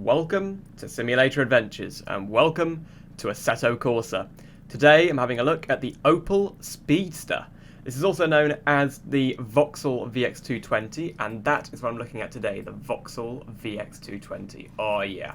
welcome to Simulator Adventures and welcome to Assetto Corsa. Today I'm having a look at the Opel Speedster. This is also known as the Vauxhall VX220 and that is what I'm looking at today, the Vauxhall VX220. Oh yeah.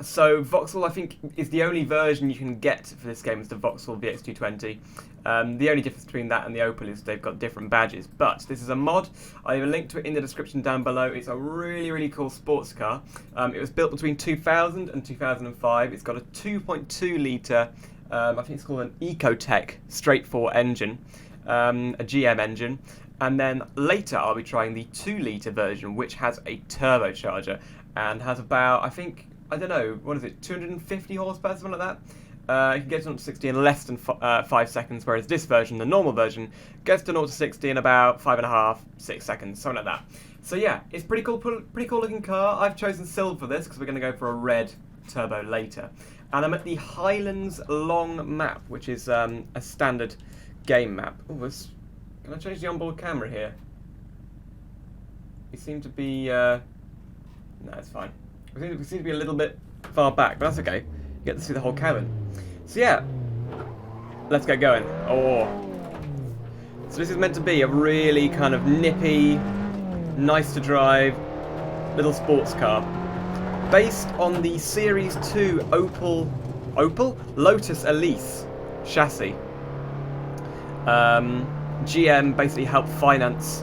So Vauxhall I think is the only version you can get for this game is the Vauxhall VX220. The only difference between that and the Opel is they've got different badges, but this is a mod. I have a link to it in the description down below. It's a really cool sports car. It was built between 2000 and 2005. It's got a 2.2 litre, I think it's called an Ecotech straight 4 engine, a GM engine. And then later I'll be trying the 2 litre version, which has a turbocharger and has about, I don't know, what is it, 250 horsepower, something like that. You can get to 0 to 60 in less than 5 seconds, whereas this version, the normal version, gets to 0 to 60 in about 5.5, 6 seconds, something like that. So yeah, it's pretty cool looking car. I've chosen silver for this because we're going to go for a red turbo later. And I'm at the Highlands Long map, which is a standard game map. Oh, can I change the onboard camera here? We seem to be... no, it's fine. We seem to be a little bit far back, but that's okay. You get to see the whole cabin. So yeah, let's get going. Oh, so this is meant to be a really kind of nippy, nice to drive little sports car, based on the Series 2 Opel Lotus Elise chassis. GM basically helped finance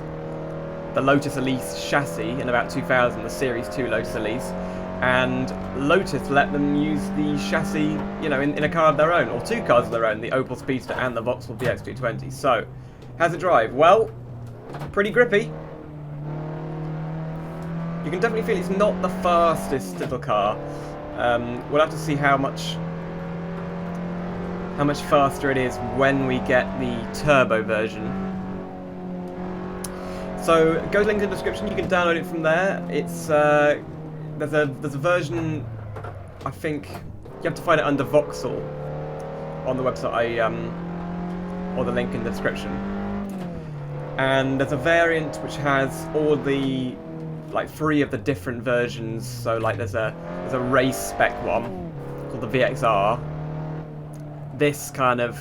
the Lotus Elise chassis in about 2000, the Series 2 Lotus Elise. And Lotus let them use the chassis, you know, in a car of their own, or 2 cars of their own, the Opel Speedster and the Vauxhall VX220. So, how's it drive? Well, pretty grippy. You can definitely feel it's not the fastest little car. We'll have to see how much faster it is when we get the turbo version. So, go to the link in the description. You can download it from there. It's There's a version, I think, you have to find it under Vauxhall on the website, or the link in the description. And there's a variant which has all the, like 3 of the different versions. So like there's a race spec one called the VXR, this kind of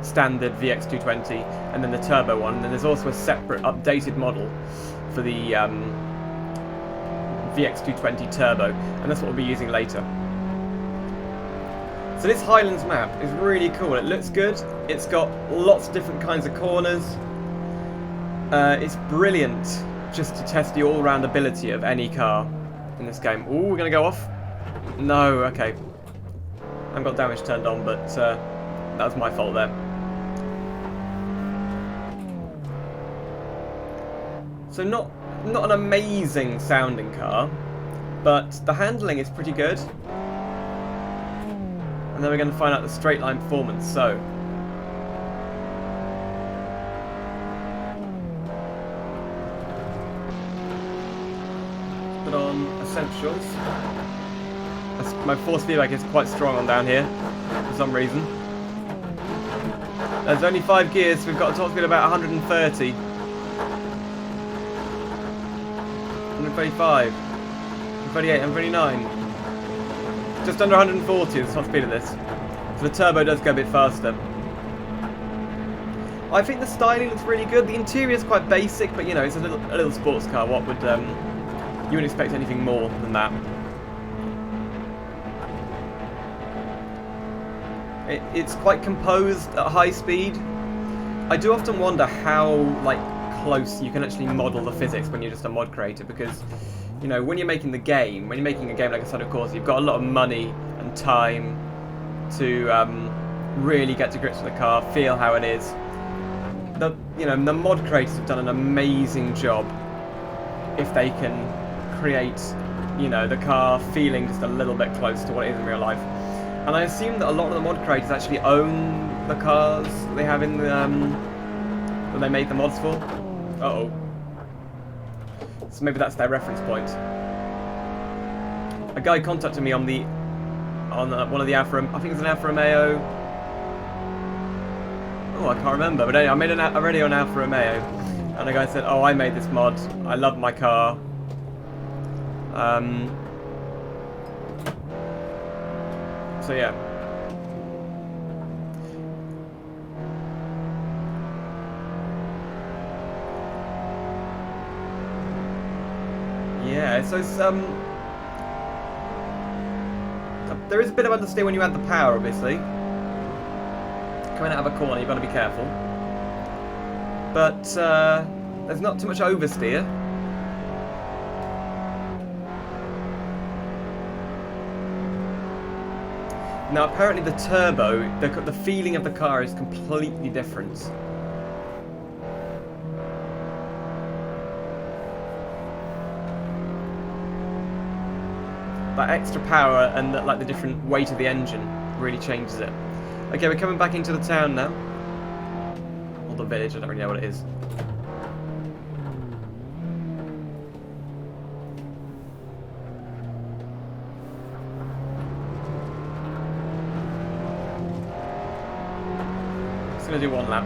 standard VX220, and then the turbo one. And then there's also a separate updated model for the VX220 Turbo, and that's what we'll be using later. So this Highlands map is really cool. It looks good. It's got lots of different kinds of corners. It's brilliant just to test the all-round ability of any car in this game. Ooh, we're going to go off. No, okay. I haven't got damage turned on, but that was my fault there. So not an amazing sounding car, but the handling is pretty good. And then we're going to find out the straight line performance. So put on essentials. My force feedback is quite strong on down here for some reason. There's only 5 gears, so we've got a top speed of about 130. 135, 138, 139. Just under 140 is the top speed of this. So the turbo does go a bit faster. I think the styling looks really good. The interior is quite basic, but you know, it's a little sports car. What would you wouldn't expect anything more than that. It's quite composed at high speed. I do often wonder how close you can actually model the physics when you're just a mod creator, because you know, when you're making a game like Assetto Corsa, you've got a lot of money and time to really get to grips with the car, feel how it is. The mod creators have done an amazing job if they can create, you know, the car feeling just a little bit close to what it is in real life. And I assume that a lot of the mod creators actually own the cars they have in the that they made the mods for. Uh-oh. So maybe that's their reference point. A guy contacted me on one of the Alfa, I think it's an Alfa Romeo. Oh, I can't remember. But anyway, I made a video on Alfa Romeo, and a guy said, "Oh, I made this mod. I love my car. So yeah. Yeah, so it's, there is a bit of understeer when you add the power, obviously. Coming out of a corner, you've got to be careful. But there's not too much oversteer. Now, apparently the turbo, the feeling of the car is completely different. That extra power and like the different weight of the engine really changes it. Okay, we're coming back into the town now. Or the village, I don't really know what it is. Just gonna do one lap.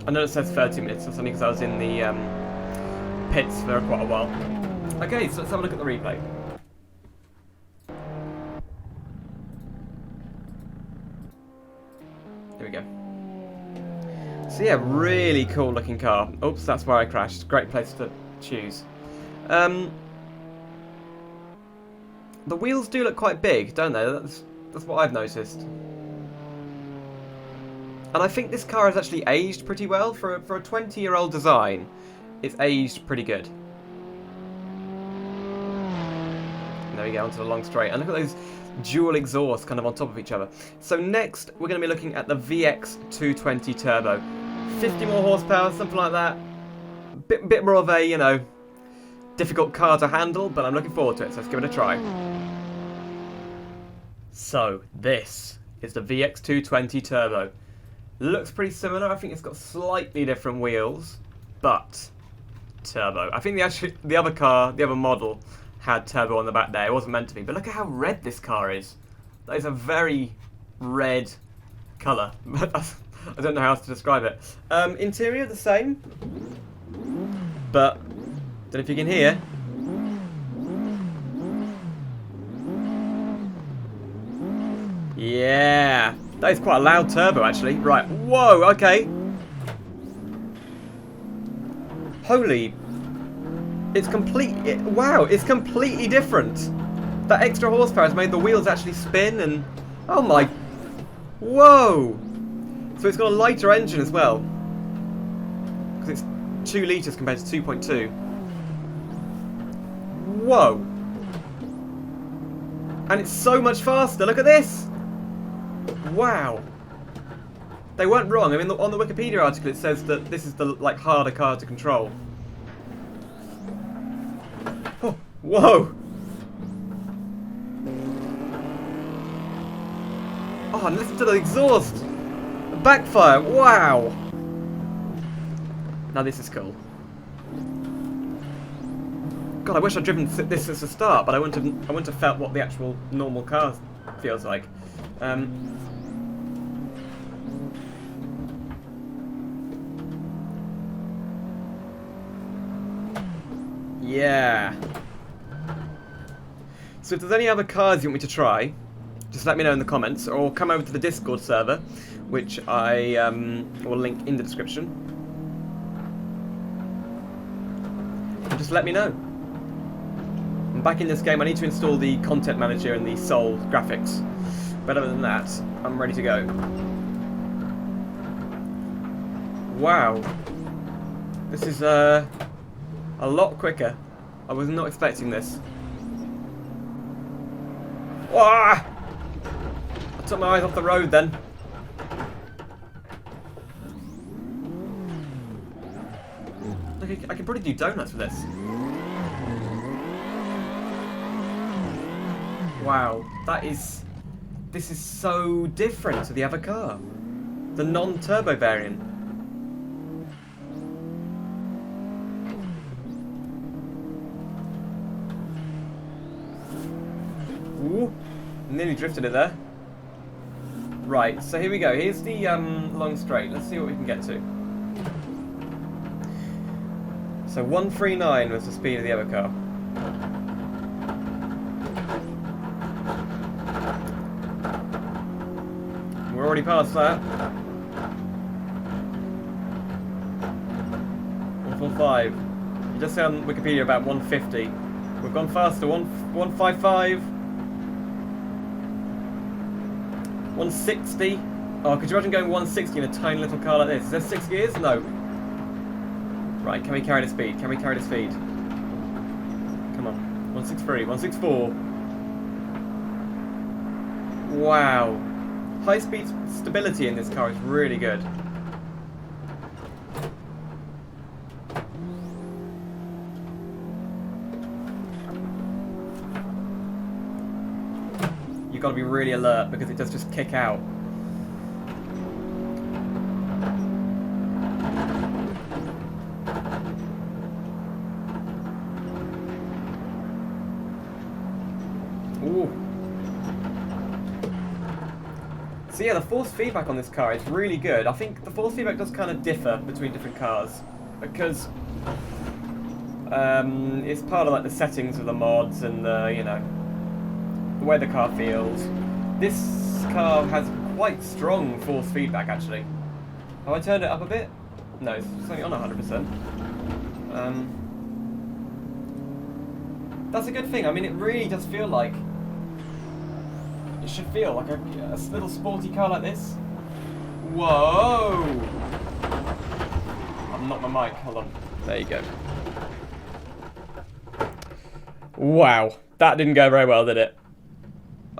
I know it says 30 minutes, that's only because I was in the pits for quite a while. Okay, so let's have a look at the replay. Here we go. So yeah, really cool looking car. Oops, that's where I crashed. Great place to choose. The wheels do look quite big, don't they? That's what I've noticed. And I think this car has actually aged pretty well. For a 20-year-old design, it's aged pretty good. And there we go, onto the long straight. And look at those dual exhausts kind of on top of each other. So next, we're going to be looking at the VX220 Turbo. 50 more horsepower, something like that. Bit more of a, you know, difficult car to handle, but I'm looking forward to it, so let's give it a try. So, this is the VX220 Turbo. Looks pretty similar. I think it's got slightly different wheels, but turbo. I think the other car, the other model, had turbo on the back there. It wasn't meant to be, but look at how red this car is. That is a very red colour. I don't know how else to describe it. Interior the same, but don't know if you can hear. Yeah. That is quite a loud turbo, actually. Right. Whoa, okay. Holy. It's wow, it's completely different. That extra horsepower has made the wheels actually spin and... Oh my... Whoa. So it's got a lighter engine as well. Because it's 2 litres compared to 2.2. Whoa. And it's so much faster. Look at this. Wow. They weren't wrong. I mean, on the Wikipedia article it says that this is the harder car to control. Oh, whoa. Oh, and listen to the exhaust. The backfire. Wow. Now this is cool. God, I wish I'd driven this as a start, but I wouldn't have felt what the actual normal car feels like. Yeah. So if there's any other cars you want me to try, just let me know in the comments, or come over to the Discord server, which I will link in the description. And just let me know. I'm back in this game. I need to install the content manager and the Soul graphics. But other than that, I'm ready to go. Wow. This is a lot quicker. I was not expecting this. Wah! I took my eyes off the road then. Look, I can probably do donuts with this. Wow, this is so different to the other car. The non-turbo variant. Ooh, nearly drifted it there. Right, so here we go. Here's the long straight. Let's see what we can get to. So 139 was the speed of the other car. We're already past that. 145. You just say on Wikipedia about 150. We've gone faster. 155. 160. Oh, could you imagine going 160 in a tiny little car like this? Is there 6 gears? No. Right, can we carry the speed? Can we carry the speed? Come on. 163. 164. Wow. High speed stability in this car is really good. You've got to be really alert because it does just kick out. Ooh. So yeah, the force feedback on this car is really good. I think the force feedback does kind of differ between different cars because it's part of like the settings of the mods and the, you know, the way the car feels. This car has quite strong force feedback actually. Have I turned it up a bit? No, it's only on 100%. That's a good thing. I mean, it really does feel like it should feel like a little sporty car like this. Whoa! I've knocked my mic. Hold on. There you go. Wow, that didn't go very well, did it?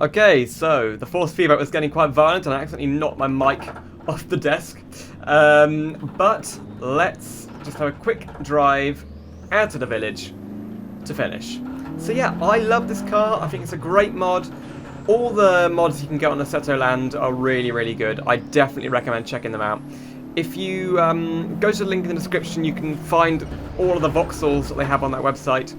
Okay, so the force feedback was getting quite violent and I accidentally knocked my mic off the desk. But let's just have a quick drive out of the village to finish. So yeah, I love this car. I think it's a great mod. All the mods you can get on Assetto Land are really, really good. I definitely recommend checking them out. If you go to the link in the description, you can find all of the Vauxhalls that they have on that website.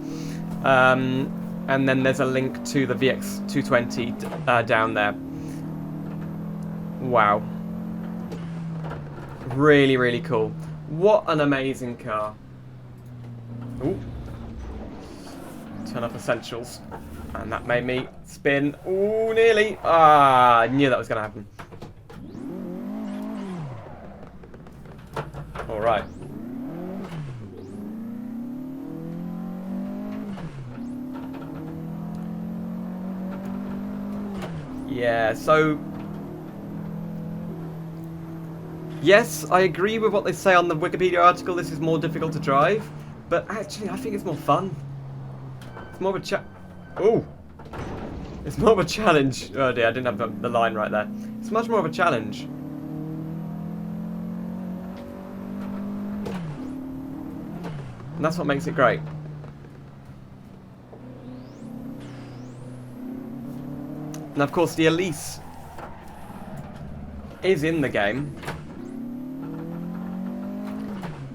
And then there's a link to the VX220 down there. Wow. Really, really cool. What an amazing car. Ooh. Turn off essentials. And that made me spin. Ooh, nearly. Ah, I knew that was going to happen. All right. Yeah, so yes, I agree with what they say on the Wikipedia article. This is more difficult to drive, but actually I think it's more fun. It's more of a it's more of a challenge. Oh dear, I didn't have the line right there. It's much more of a challenge. And that's what makes it great. And of course the Elise is in the game.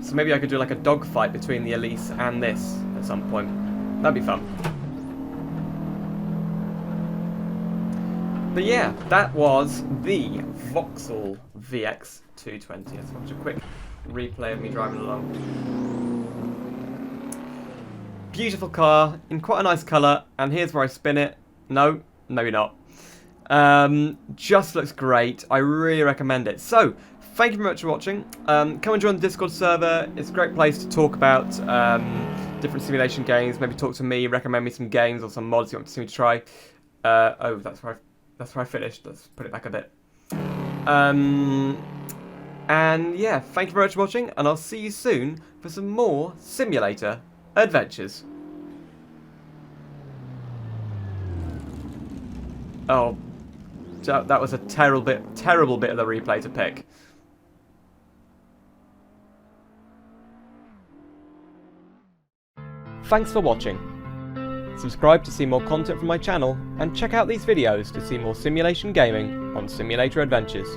So maybe I could do like a dogfight between the Elise and this at some point. That'd be fun. But yeah, that was the Vauxhall VX220. Let's watch a quick replay of me driving along. Beautiful car, in quite a nice colour, and here's where I spin it. No, maybe not. Just looks great. I really recommend it. So, thank you very much for watching. Come and join the Discord server. It's a great place to talk about different simulation games. Maybe talk to me, recommend me some games or some mods you want to see me try. Oh, that's where I finished. Let's put it back a bit. And yeah, thank you very much for watching, and I'll see you soon for some more simulator adventures. Oh, that was a terrible bit of the replay to pick. Thanks for watching. Subscribe to see more content from my channel, and check out these videos to see more simulation gaming on Simulator Adventures.